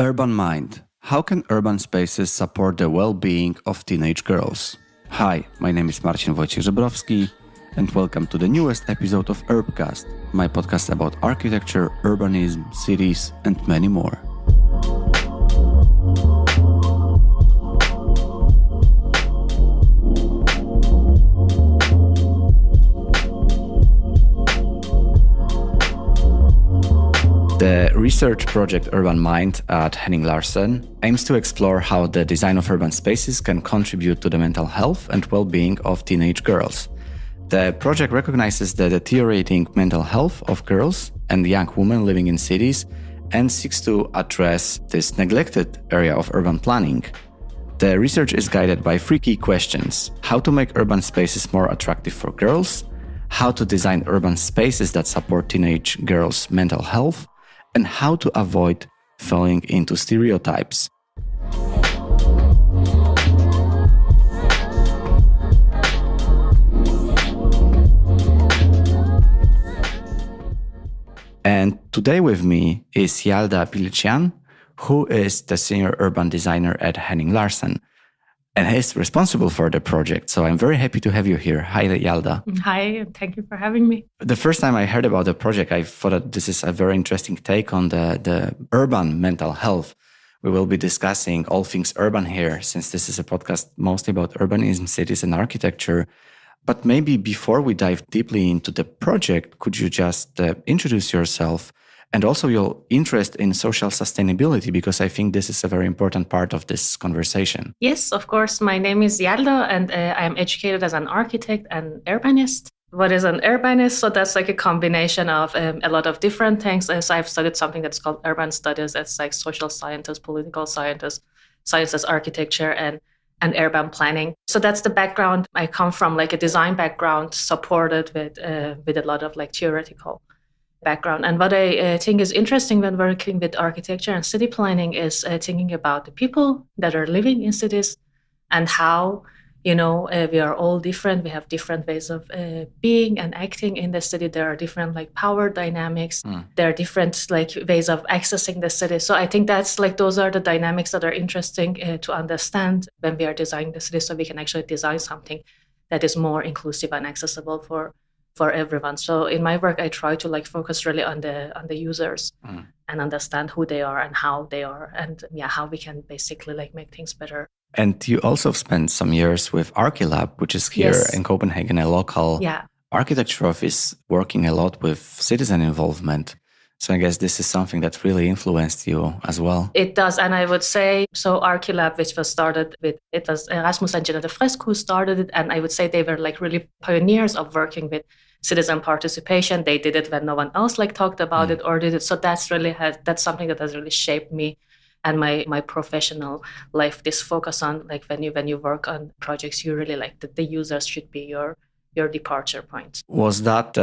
Urban Mind. How can urban spaces support the well-being of teenage girls? Hi, my name is Marcin Wojciech-Żebrowski and welcome to the newest episode of Urbcast, my podcast about architecture, urbanism, cities and many more. The research project Urban Mind at Henning Larsen aims to explore how the design of urban spaces can contribute to the mental health and well-being of teenage girls. The project recognizes the deteriorating mental health of girls and young women living in cities and seeks to address this neglected area of urban planning. The research is guided by three key questions: how to make urban spaces more attractive for girls, how to design urban spaces that support teenage girls' mental health, and how to avoid falling into stereotypes. And today with me is Yalda Pilehch, who is the senior urban designer at Henning Larsen, and he's responsible for the project. So I'm very happy to have you here. Hi, Yalda. Hi, thank you for having me. The first time I heard about the project, I thought that this is a very interesting take on the urban mental health. We will be discussing all things urban here, since this is a podcast mostly about urbanism, cities, and architecture. But maybe before we dive deeply into the project, could you just introduce yourself and also your interest in social sustainability, because I think this is a very important part of this conversation. Yes, of course. My name is Yalda, and I am educated as an architect and urbanist. What is an urbanist? So that's like a combination of a lot of different things. So I've studied something that's called urban studies. It's like social scientists, political scientists, sciences, architecture, and urban planning. So that's the background. I come from, like a design background supported with a lot of like theoretical background. And what I think is interesting when working with architecture and city planning is thinking about the people that are living in cities and how, we are all different. We have different ways of being and acting in the city. There are different like power dynamics. There are different like ways of accessing the city. So I think that's like those are the dynamics that are interesting to understand when we are designing the city, so we can actually design something that is more inclusive and accessible for everyone. So in my work, I try to like focus really on the users and understand who they are and how they are, and how we can basically like make things better. And you also spent some years with Archilab, which is here in Copenhagen, a local architecture office working a lot with citizen involvement. So I guess this is something that really influenced you as well. It does. And I would say, so Archilab, which was started with, it was Erasmus and Jeanette Fresco who started it. And I would say they were like really pioneers of working with citizen participation. They did it when no one else like talked about it or did it. So that's something that has really shaped me and my professional life. This focus on like when you work on projects, you really like that the users should be your departure point. Was that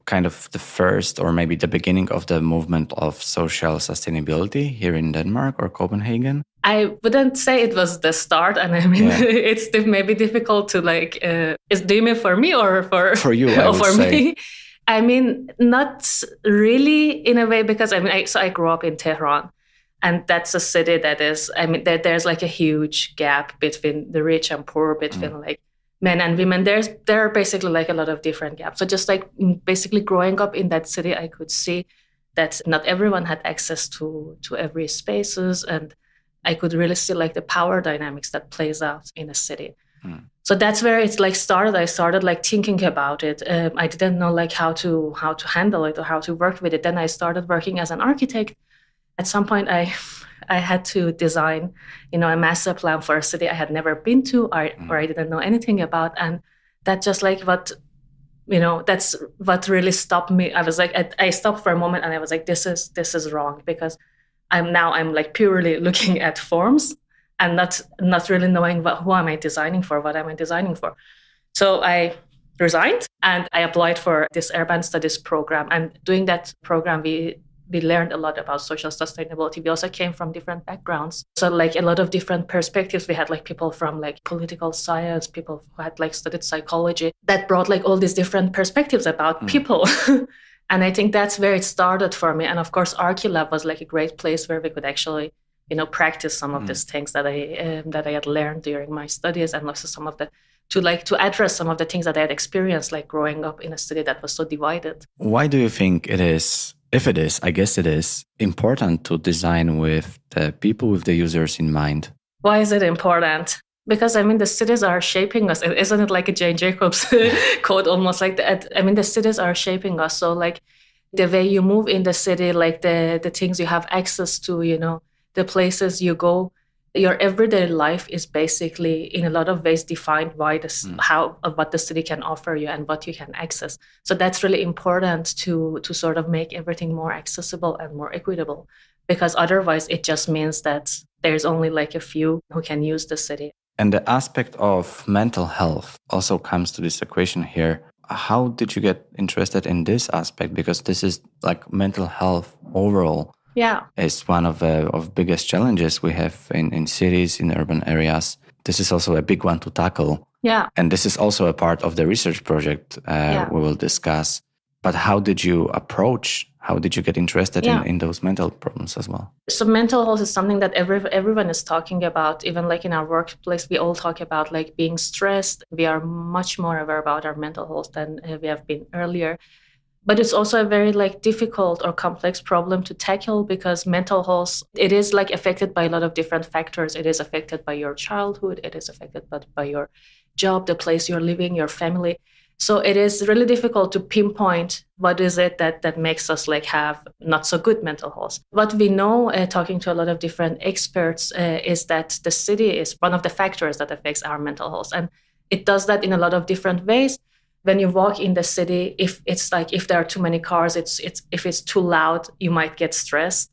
kind of the first or maybe the beginning of the movement of social sustainability here in Denmark or Copenhagen? I wouldn't say it was the start, and I mean it's maybe difficult to like. Do you mean for me or for you? I would say. Me? I mean, not really in a way, because I grew up in Tehran, and that's a city that is. I mean, there's like a huge gap between the rich and poor, between like men and women. There are basically like a lot of different gaps. So just like basically growing up in that city, I could see that not everyone had access to every spaces, and I could really see like the power dynamics that plays out in a city. So that's where it's like started. I started like thinking about it. I didn't know like how to handle it or how to work with it. Then I started working as an architect. At some point, I had to design, a master plan for a city I had never been to or I didn't know anything about, and that just like that's what really stopped me. I was like, I stopped for a moment, and I was like, this is wrong, because I'm like purely looking at forms and not really knowing who am I designing for, what am I designing for. So I resigned and I applied for this urban studies program. And doing that program, we learned a lot about social sustainability. We also came from different backgrounds. So like a lot of different perspectives. We had like people from like political science, people who had like studied psychology, that brought like all these different perspectives about people. And I think that's where it started for me. And of course, Archilab was like a great place where we could actually, practice some of these things that I had learned during my studies, and also some of the to address some of the things that I had experienced, like growing up in a city that was so divided. Why do you think it is, if it is, I guess it is, important to design with the people, with the users in mind? Why is it important? Because, the cities are shaping us. Isn't it like a Jane Jacobs quote almost like that? The cities are shaping us. So like the way you move in the city, like the things you have access to, the places you go, your everyday life is basically in a lot of ways defined by what the city can offer you and what you can access. So that's really important to sort of make everything more accessible and more equitable, because otherwise it just means that there's only like a few who can use the city. And the aspect of mental health also comes to this equation here. How did you get interested in this aspect? Because this is like mental health overall. Yeah, is one of biggest challenges we have in cities, in urban areas. This is also a big one to tackle. Yeah. And this is also a part of the research project we will discuss. But how did you get interested in those mental problems as well? So mental health is something that everyone is talking about. Even like in our workplace, we all talk about like being stressed. We are much more aware about our mental health than we have been earlier. But it's also a very like difficult or complex problem to tackle, because mental health, it is like affected by a lot of different factors. It is affected by your childhood. It is affected by your job, the place you're living, your family. So it is really difficult to pinpoint what is it that makes us like have not so good mental health. What we know, talking to a lot of different experts, is that the city is one of the factors that affects our mental health. And it does that in a lot of different ways. When you walk in the city, if there are too many cars, if it's too loud, you might get stressed.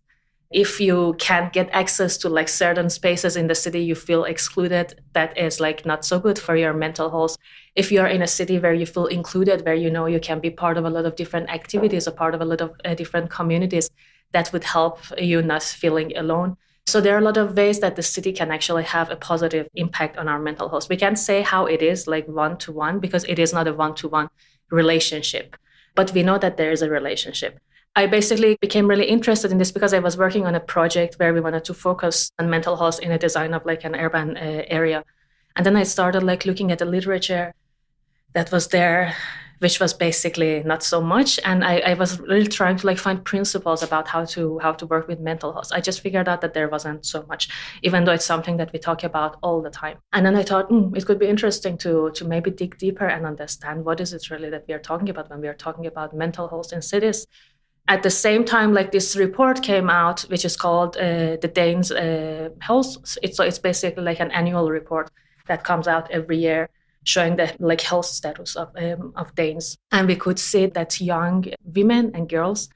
If you can't get access to like certain spaces in the city, you feel excluded. That is like not so good for your mental health. If you're in a city where you feel included, where you can be part of a lot of different activities, a part of a lot of different communities, that would help you not feeling alone. So there are a lot of ways that the city can actually have a positive impact on our mental health. We can't say how it is like one-to-one, because it is not a one-to-one relationship. But we know that there is a relationship. I basically became really interested in this because I was working on a project where we wanted to focus on mental health in a design of like an urban area. And then I started like looking at the literature that was there, which was basically not so much. And I was really trying to like find principles about how to work with mental health. I just figured out that there wasn't so much, even though it's something that we talk about all the time. And then I thought, it could be interesting to maybe dig deeper and understand what is it really that we are talking about when we are talking about mental health in cities. At the same time, like this report came out, which is called the Danes Health. It's basically like an annual report that comes out every year, showing the like health status of Danes. And we could see that young women and girls,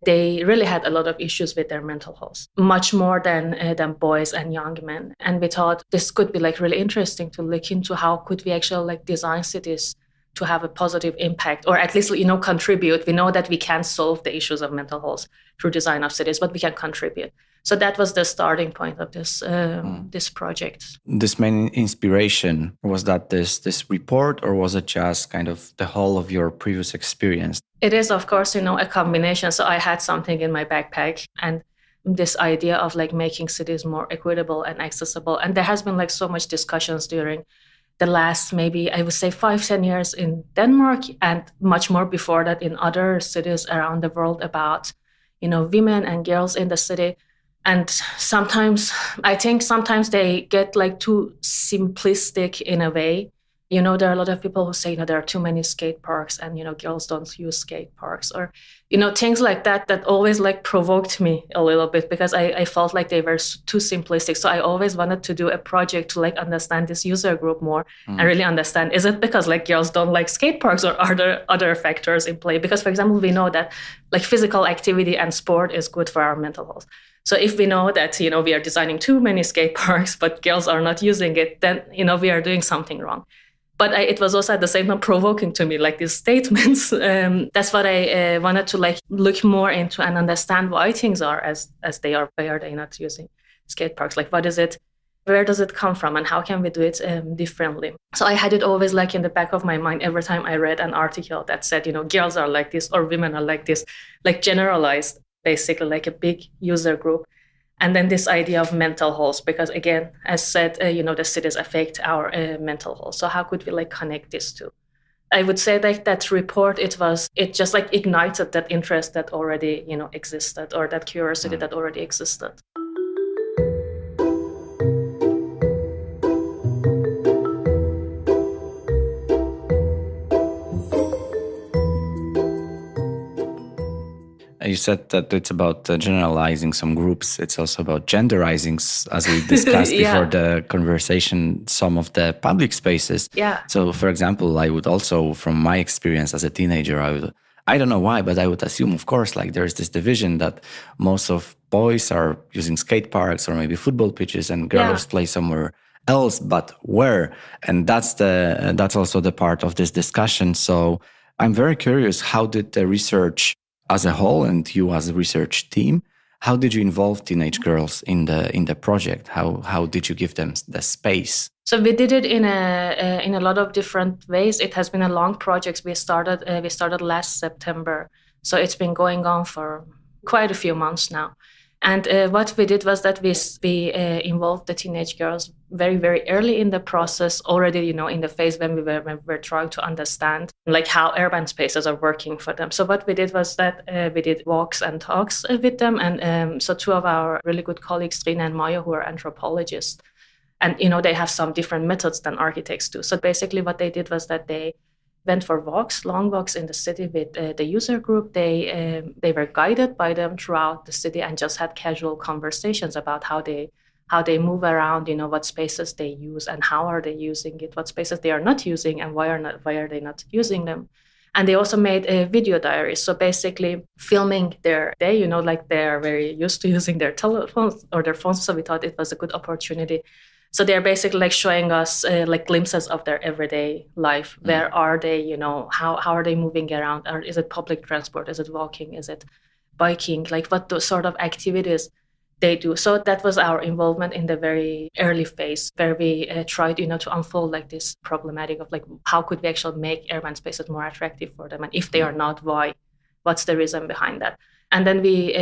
they really had a lot of issues with their mental health, much more than boys and young men. And we thought this could be like really interesting to look into how could we actually like design cities to have a positive impact, or at least, contribute. We know that we can't solve the issues of mental health through design of cities, but we can contribute. So that was the starting point of this project. This main inspiration, was that this report, or was it just kind of the whole of your previous experience? It is, of course, a combination. So I had something in my backpack, and this idea of like making cities more equitable and accessible. And there has been like so much discussions during the last, maybe I would say 5-10 years in Denmark, and much more before that in other cities around the world about, women and girls in the city. And I think sometimes they get like too simplistic in a way. There are a lot of people who say, there are too many skate parks and, girls don't use skate parks, or, things like that always like provoked me a little bit, because I felt like they were too simplistic. So I always wanted to do a project to like understand this user group more and really understand, is it because like girls don't like skate parks, or are there other factors in play? Because, for example, we know that like physical activity and sport is good for our mental health. So if we know that, we are designing too many skate parks, but girls are not using it, then, we are doing something wrong. But it was also at the same time provoking to me, like these statements. That's what I wanted to like look more into and understand why things are as they are. Why are they not using skate parks? Like, what is it? Where does it come from? And how can we do it differently? So I had it always like in the back of my mind every time I read an article that said, girls are like this or women are like this, like generalized, basically like a big user group. And then this idea of mental health, because again, as said, the cities affect our mental health. So how could we like connect these two? I would say that report, it just like ignited that interest that already, existed, or that curiosity that already existed. You said that it's about generalizing some groups. It's also about genderizing, as we discussed before the conversation, some of the public spaces. Yeah. So, for example, I would also, from my experience as a teenager, I don't know why, but I would assume, of course, like there's this division that most of boys are using skate parks or maybe football pitches, and girls play somewhere else. But where? And that's also the part of this discussion. So I'm very curious, how did the research as a whole, and you as a research team, how did you involve teenage girls in the project? How did you give them the space? So we did it in a lot of different ways. It has been a long project. We started last September, so it's been going on for quite a few months now. And what we did was that we involved the teenage girls very, very early in the process, already, in the phase when we were trying to understand like how urban spaces are working for them. So what we did was that we did walks and talks with them. And so two of our really good colleagues, Trina and Maya, who are anthropologists, and, they have some different methods than architects do. So basically what they did was that they went for long walks in the city with the user group. They were guided by them throughout the city and just had casual conversations about how they move around, what spaces they use and how are they using it, what spaces they are not using and why are they not using them. And they also made a video diaries. So basically filming their day, like they're very used to using their telephones or their phones. So we thought it was a good opportunity. So they're basically like showing us like glimpses of their everyday life. Where are they, how are they moving around? Or is it public transport? Is it walking? Is it biking? Like what sort of activities they do. So that was our involvement in the very early phase, where we tried, to unfold like this problematic of like, how could we actually make urban spaces more attractive for them? And if they are not, why? What's the reason behind that? And then we,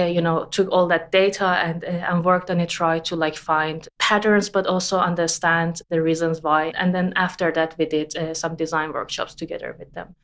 took all that data and worked on it, tried to like find patterns, but also understand the reasons why. And then after that, we did some design workshops together with them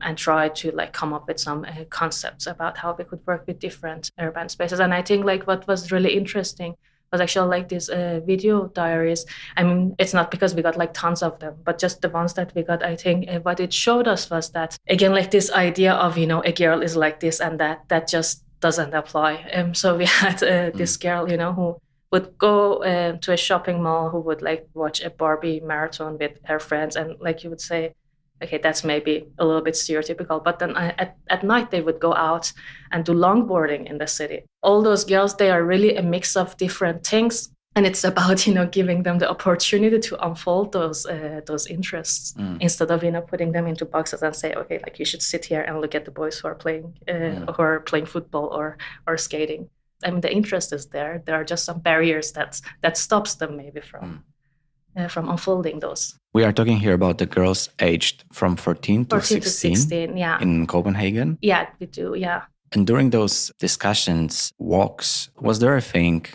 and tried to like come up with some concepts about how we could work with different urban spaces. And I think like what was really interesting was actually like these video diaries. I mean, it's not because we got like tons of them, but just the ones that we got, I think what it showed us was that, again, like this idea of, a girl is like this and that just doesn't apply. So we had this girl, who would go to a shopping mall, who would like watch a Barbie marathon with her friends. And like you would say, okay, that's maybe a little bit stereotypical. But then at night, they would go out and do longboarding in the city. All those girls, they are really a mix of different things. And it's about, giving them the opportunity to unfold those interests instead of, putting them into boxes and say, okay, like you should sit here and look at the boys who are playing football or skating. I mean, the interest is there. There are just some barriers that stops them maybe from unfolding those. We are talking here about the girls aged from 14 to 16 yeah. in Copenhagen. Yeah, we do, yeah. And during those discussions, walks, was there a thing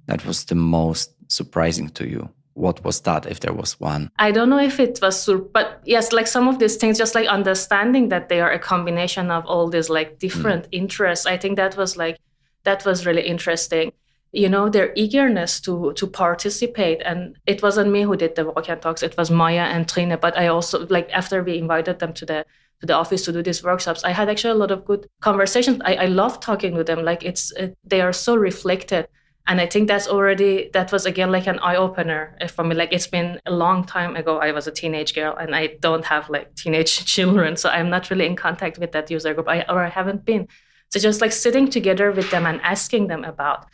that was the most surprising to you? What was that, if there was one? I don't know if it was, but yes, like some of these things, just like understanding that they are a combination of all these like different interests. I think that was really interesting. Their eagerness to participate. And it wasn't me who did the walk and talks, it was Maya and Trine. But I also, like, after we invited them to the office to do these workshops, I had actually a lot of good conversations. I love talking with them. Like they are so reflected. And I think that was again like an eye-opener for me. Like it's been a long time ago. I was a teenage girl and I don't have like teenage children. So I'm not really in contact with that user group I haven't been. So just like sitting together with them and asking them about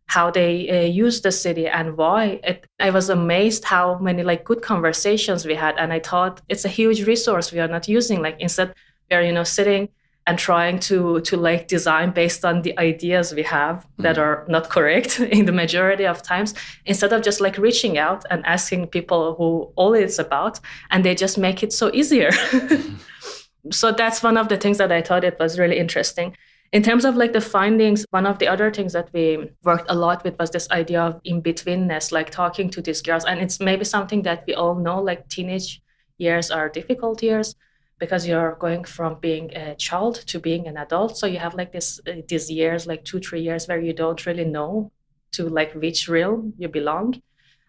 how they use the city and why. I was amazed how many like good conversations we had. And I thought it's a huge resource we are not using. Like instead we are, sitting and trying to like design based on the ideas we have that are not correct in the majority of times, instead of just like reaching out and asking people who all it's about, and they just make it so easier. So that's one of the things that I thought it was really interesting. In terms of like the findings, one of the other things that we worked a lot with was this idea of in-betweenness, like talking to these girls. And it's maybe something that we all know, like teenage years are difficult years because you're going from being a child to being an adult. So you have like these years, like 2-3 years where you don't really know to like which realm you belong.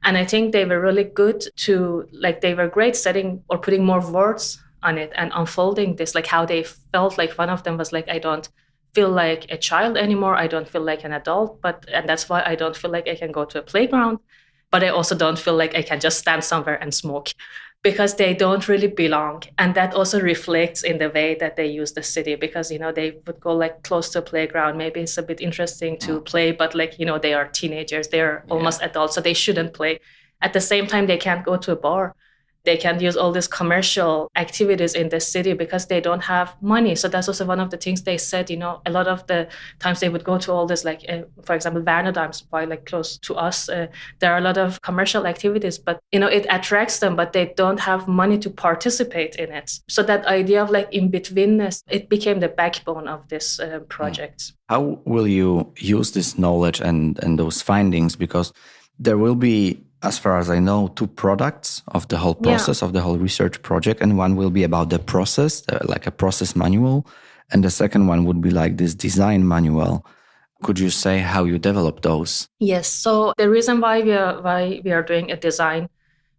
And I think they were really good to, like, they were great setting or putting more words on it and unfolding this, like how they felt. Like one of them was like, I don't feel like a child anymore. I don't feel like an adult, and that's why I don't feel like I can go to a playground. But I also don't feel like I can just stand somewhere and smoke because they don't really belong. And that also reflects in the way that they use the city because, they would go like close to a playground. Maybe it's a bit interesting to play, but like, they are teenagers, they're almost adults, so they shouldn't play. At the same time, they can't go to a bar. They can't use all these commercial activities in the city because they don't have money. So that's also one of the things they said, a lot of the times they would go to all this, like, for example, Varnadams, by like close to us, there are a lot of commercial activities, but, it attracts them, but they don't have money to participate in it. So that idea of like in-betweenness, it became the backbone of this project. How will you use this knowledge and those findings? Because there will be, as far as I know, 2 products of the whole process, of the whole research project. And one will be about the process, like a process manual. And the second one would be like this design manual. Could you say how you develop those? Yes. So the reason why we are doing a design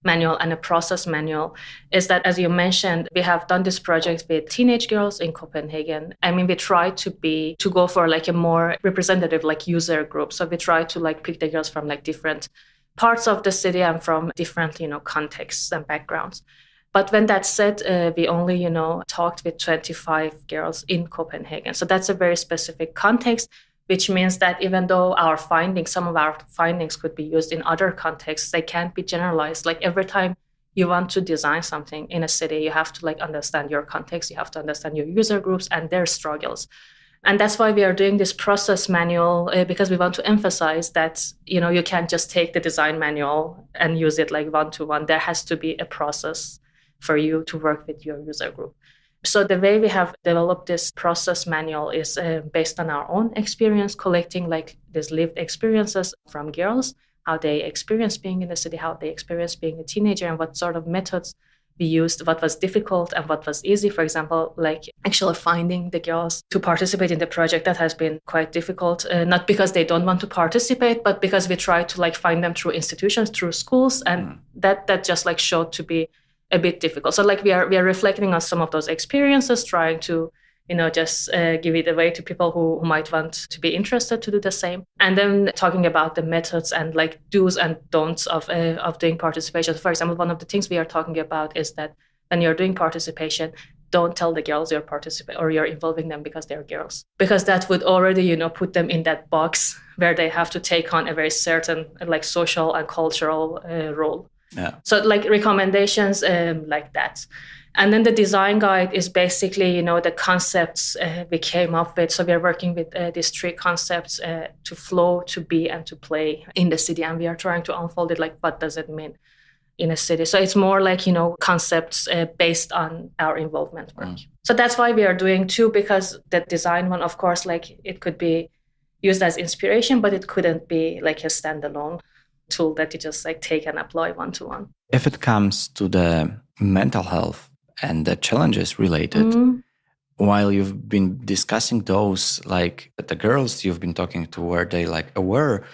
manual and a process manual is that, as you mentioned, we have done this project with teenage girls in Copenhagen. I mean, we try to go for like a more representative like user group. So we try to like pick the girls from like different parts of the city and from different, contexts and backgrounds. But when that's said, we only, talked with 25 girls in Copenhagen. So that's a very specific context, which means that even though some of our findings could be used in other contexts, they can't be generalized. Like every time you want to design something in a city, you have to like understand your context, you have to understand your user groups and their struggles. And that's why we are doing this process manual, because we want to emphasize that, you can't just take the design manual and use it like one-to-one. There has to be a process for you to work with your user group. So the way we have developed this process manual is based on our own experience, collecting like these lived experiences from girls, how they experience being in the city, how they experience being a teenager, and what sort of methods we used, what was difficult and what was easy. For example, like actually finding the girls to participate in the project, that has been quite difficult, not because they don't want to participate, but because we try to like find them through institutions, through schools, and that just like showed to be a bit difficult. So like we are reflecting on some of those experiences, trying to just give it away to people who might want to be interested to do the same. And then talking about the methods and like do's and don'ts of doing participation. For example, one of the things we are talking about is that when you're doing participation, don't tell the girls you're participating or you're involving them because they're girls. Because that would already, put them in that box where they have to take on a very certain like social and cultural role. Yeah. So like recommendations like that. And then the design guide is basically, the concepts we came up with. So we are working with these 3 concepts to flow, to be, and to play in the city. And we are trying to unfold it, like, what does it mean in a city? So it's more like, concepts based on our involvement work. So that's why we are doing 2, because the design one, of course, like it could be used as inspiration, but it couldn't be like a standalone tool that you just like take and apply one-to-one. If it comes to the mental health and the challenges related, while you've been discussing those, like the girls you've been talking to, were they like aware,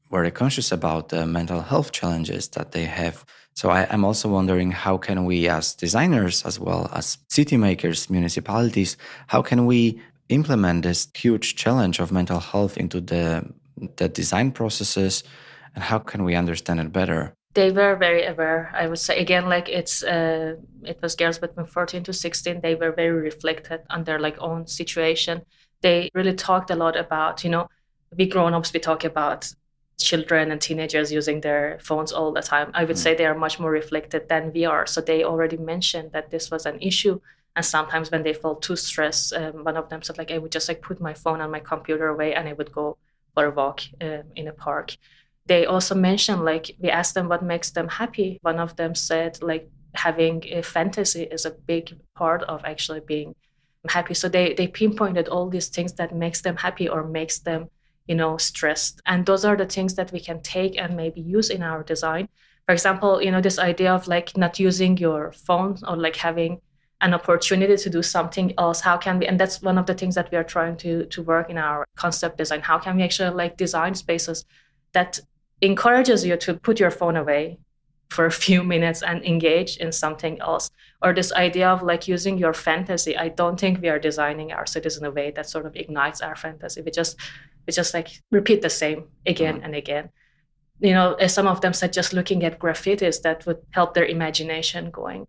were they conscious about the mental health challenges that they have? So I'm also wondering, how can we as designers, as well as city makers, municipalities, how can we implement this huge challenge of mental health into the design processes, and how can we understand it better? They were very aware, I would say. Again, like it was girls between 14 to 16. They were very reflected on their like own situation. They really talked a lot about, we grown-ups, we talk about children and teenagers using their phones all the time. I would say they are much more reflected than we are. So they already mentioned that this was an issue. And sometimes when they felt too stressed, one of them said, like, I would just like put my phone on my computer away and I would go for a walk in a park. They also mentioned, like, we asked them what makes them happy. One of them said, like, having a fantasy is a big part of actually being happy. So they pinpointed all these things that makes them happy or makes them, stressed. And those are the things that we can take and maybe use in our design. For example, this idea of like not using your phone or like having an opportunity to do something else. How can we, and that's one of the things that we are trying to work in our concept design. How can we actually like design spaces that encourages you to put your phone away for a few minutes and engage in something else? Or this idea of like using your fantasy. I don't think we are designing our cities in a way that sort of ignites our fantasy. We just like repeat the same again and again. As some of them said, just looking at graffitis that would help their imagination going.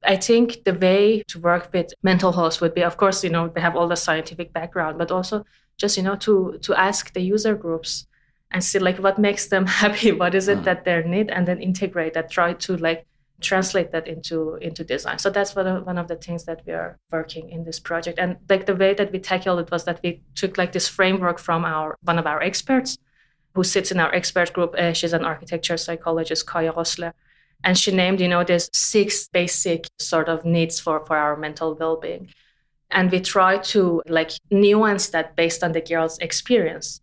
I think the way to work with mental health would be, of course, they have all the scientific background, but also just, to ask the user groups and see like what makes them happy, what is it that they need, and then integrate that, try to like translate that into design. So that's one of the things that we are working in this project. And like the way that we tackled it was that we took like this framework from one of our experts who sits in our expert group. She's an architecture psychologist, Kaya Rosler. And she named, there's 6 basic sort of needs for our mental well-being. And we try to like nuance that based on the girl's experience.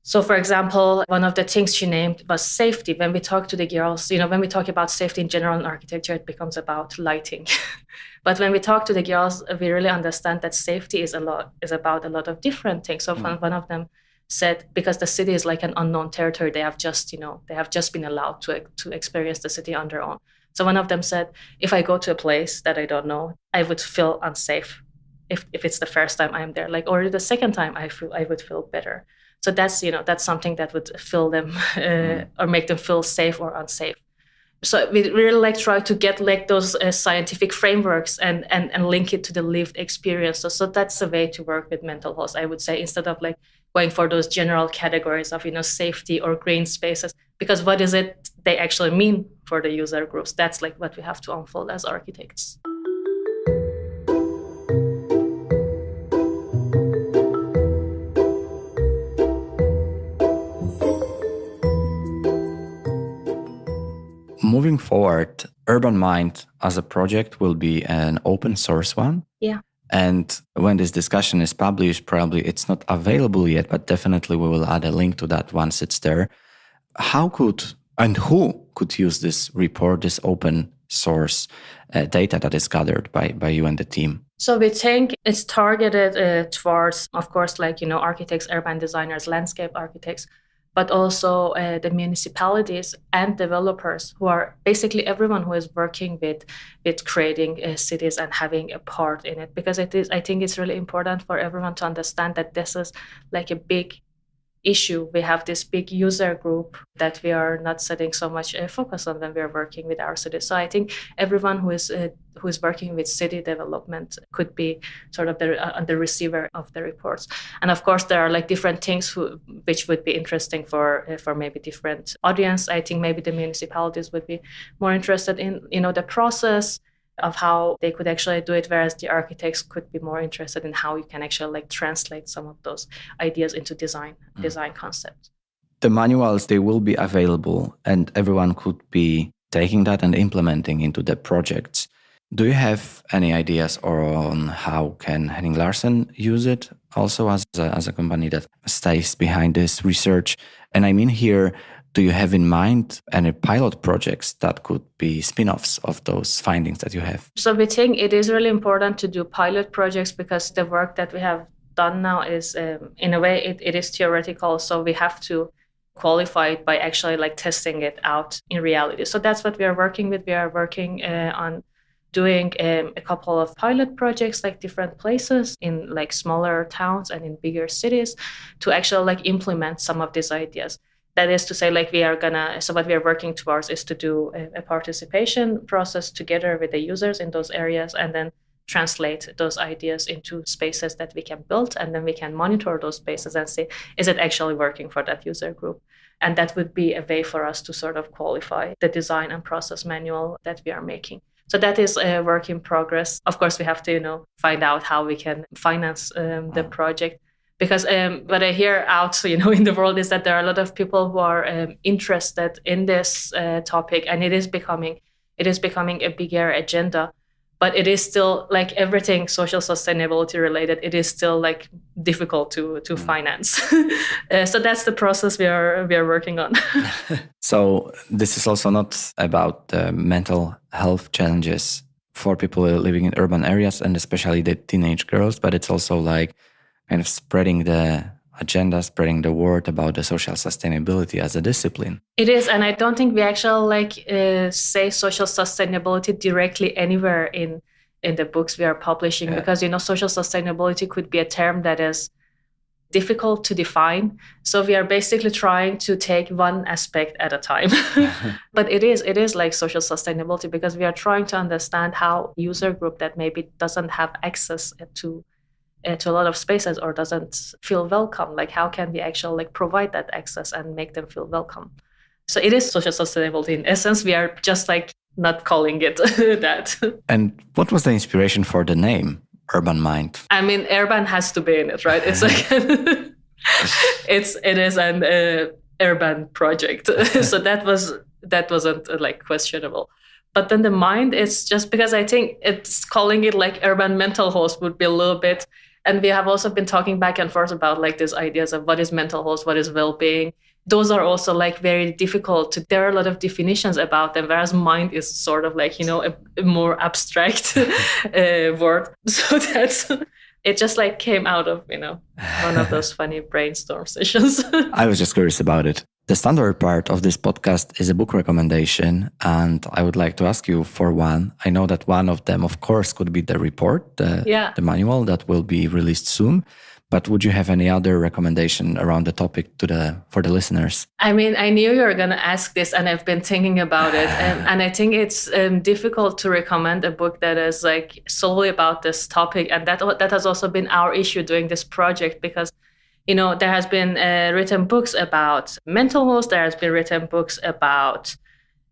So, for example, one of the things she named was safety. When we talk to the girls, when we talk about safety in general in architecture, it becomes about lighting. But when we talk to the girls, we really understand that safety is about a lot of different things. So one of them said, because the city is like an unknown territory, they have just been allowed to experience the city on their own. So one of them said, if I go to a place that I don't know, I would feel unsafe. If it's the first time I'm there, like, or the second time I would feel better. So that's something that would fill them or make them feel safe or unsafe. So we really like try to get like those scientific frameworks and link it to the lived experience. So that's a way to work with mental health, I would say, instead of like going for those general categories of safety or green spaces. Because what is it they actually mean for the user groups? That's like what we have to unfold as architects. Moving forward, Urban Mind as a project will be an open source one. Yeah. And when this discussion is published, probably it's not available yet, but definitely we will add a link to that once it's there. How could and who could use this report, this open source data that is gathered by you and the team? So we think it's targeted towards, of course, like, architects, urban designers, landscape architects, but also the municipalities and developers, who are basically everyone who is working with creating cities and having a part in it. Because I think it's really important for everyone to understand that this is like a big issue. We have this big user group that we are not setting so much focus on when we are working with our cities. So I think everyone who is working with city development could be sort of the receiver of the reports. And of course, there are like different things which would be interesting for maybe different audience. I think maybe the municipalities would be more interested in the process of how they could actually do it, whereas the architects could be more interested in how you can actually like translate some of those ideas into design concepts. The manuals, they will be available and everyone could be taking that and implementing into the projects. Do you have any ideas on how can Henning Larsen use it also as a company that stays behind this research? And I mean here, do you have in mind any pilot projects that could be spin-offs of those findings that you have? So we think it is really important to do pilot projects because the work that we have done now is, in a way, it is theoretical. So we have to qualify it by actually like testing it out in reality. So that's what we are working with. We are working on doing a couple of pilot projects, like different places in like smaller towns and in bigger cities, to actually like implement some of these ideas. That is to say, like so what we are working towards is to do a participation process together with the users in those areas and then translate those ideas into spaces that we can build. And then we can monitor those spaces and see, is it actually working for that user group? And that would be a way for us to sort of qualify the design and process manual that we are making. So that is a work in progress. Of course, we have to, find out how we can finance the project. Because what I hear out, in the world is that there are a lot of people who are interested in this topic, and it is becoming a bigger agenda. But it is still like everything social sustainability related, it is still like difficult to finance. So that's the process we are working on. So this is also not about mental health challenges for people living in urban areas and especially the teenage girls, but it's also like kind of spreading the agenda, spreading the word about the social sustainability as a discipline. It is, and I don't think we actually say social sustainability directly anywhere in the books we are publishing, because social sustainability could be a term that is difficult to define. So we are basically trying to take one aspect at a time. But it is like social sustainability, because we are trying to understand how user group that maybe doesn't have access to a lot of spaces or doesn't feel welcome, like how can we actually like provide that access and make them feel welcome. So it is social sustainability in essence. We are just like not calling it that. And what was the inspiration for the name Urban Mind? I mean, urban has to be in it, right? It's like it is an urban project. So that wasn't like questionable. But then the mind is just because I think it's calling it like urban mental health would be a little bit. And we have also been talking back and forth about like these ideas of what is mental health, what is well-being. Those are also like very difficult. There are a lot of definitions about them, whereas mind is sort of like, a more abstract word. So it just like came out of, one of those funny brainstorm sessions. I was just curious about it. The standard part of this podcast is a book recommendation, and I would like to ask you for one. I know that one of them, of course, could be the report, the manual that will be released soon. But would you have any other recommendation around the topic for the listeners? I mean, I knew you were going to ask this, and I've been thinking about it. And I think it's difficult to recommend a book that is like solely about this topic. And that has also been our issue doing this project, because there has been written books about mental health, there has been written books about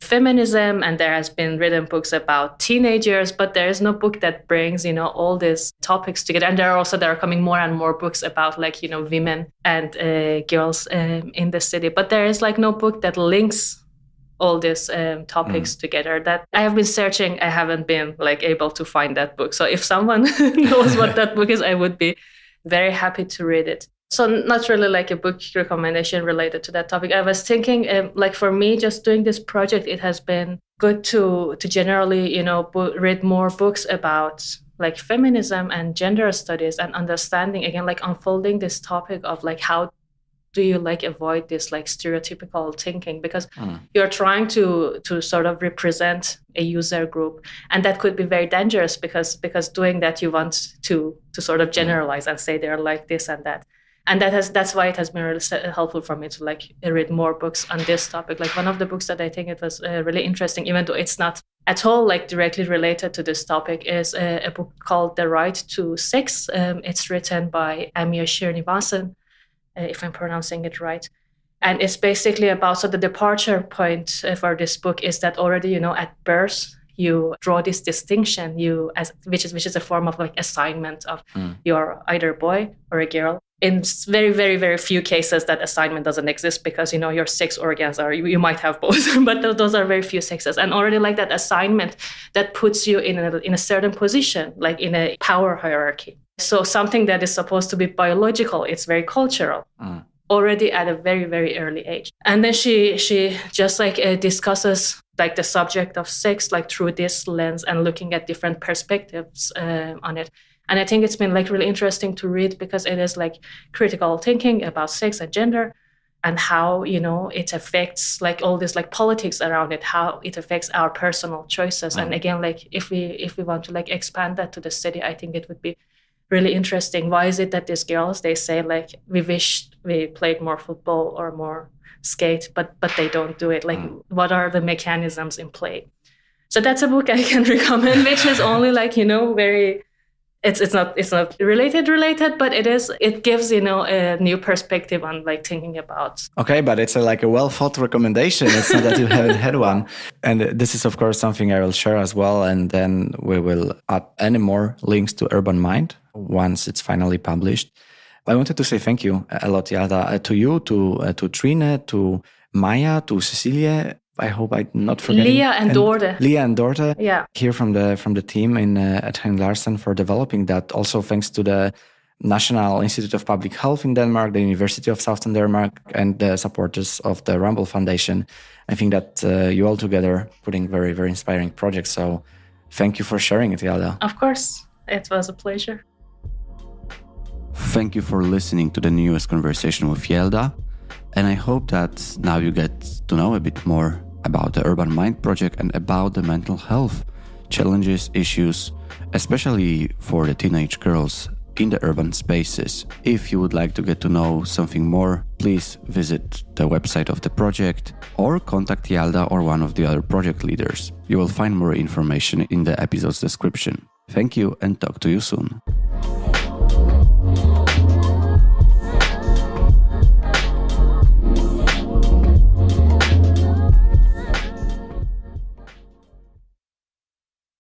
feminism, and there has been written books about teenagers, but there is no book that brings, all these topics together. And there are coming more and more books about like, women and girls in the city. But there is like no book that links all these topics together. That I have been searching, I haven't been like able to find that book. So if someone knows what that book is, I would be very happy to read it. So not really like a book recommendation related to that topic. I was thinking, like for me, just doing this project, it has been good to generally, read more books about like feminism and gender studies and understanding, again, like unfolding this topic of like how do you like avoid this like stereotypical thinking, because you're trying to sort of represent a user group, and that could be very dangerous because doing that you want to sort of generalize and say they're like this and that. And that's why it has been really helpful for me to like read more books on this topic. Like one of the books that I think it was really interesting, even though it's not at all like directly related to this topic, is a book called The Right to Sex. It's written by Amir Srinivasan, if I'm pronouncing it right. And it's basically about, so the departure point for this book is that already, at birth, you draw this distinction, which is a form of like assignment of you're either a boy or a girl. In very, very, very few cases, that assignment doesn't exist because, your sex organs you might have both, but those are very few sexes. And already like that assignment that puts you in a certain position, like in a power hierarchy. So something that is supposed to be biological, it's very cultural. Already at a very, very early age. And then she just like discusses like the subject of sex like through this lens and looking at different perspectives on it. And I think it's been like really interesting to read because it is like critical thinking about sex and gender and how, it affects like all this like politics around it, how it affects our personal choices. And again, like if we want to like expand that to the city, I think it would be really interesting. Why is it that these girls, they say like, we wish we played more football or more skate, but they don't do it? Like, what are the mechanisms in play? So that's a book I can recommend, which is only like, very, it's not related, but it gives, a new perspective on like thinking about. Okay, but it's like a well thought recommendation. It's not that you haven't had one. And this is, of course, something I will share as well. And then we will add any more links to Urban Mind once it's finally published. I wanted to say thank you a lot, Yalda, to you, to Trine, to Maya, to Cecilia, I hope I'm not forgetting. Leah and Dorte. Leah and Dorte. Yeah. Here from the team at Henning Larsen for developing that. Also thanks to the National Institute of Public Health in Denmark, the University of Southern Denmark, and the supporters of the Rumble Foundation. I think that you all together putting very, very inspiring projects. So thank you for sharing it, Yalda. Of course. It was a pleasure. Thank you for listening to the newest conversation with Yalda. And I hope that now you get to know a bit more about the Urban Mind project and about the mental health challenges, issues, especially for the teenage girls in the urban spaces. If you would like to get to know something more, please visit the website of the project or contact Yalda or one of the other project leaders. You will find more information in the episode's description. Thank you and talk to you soon.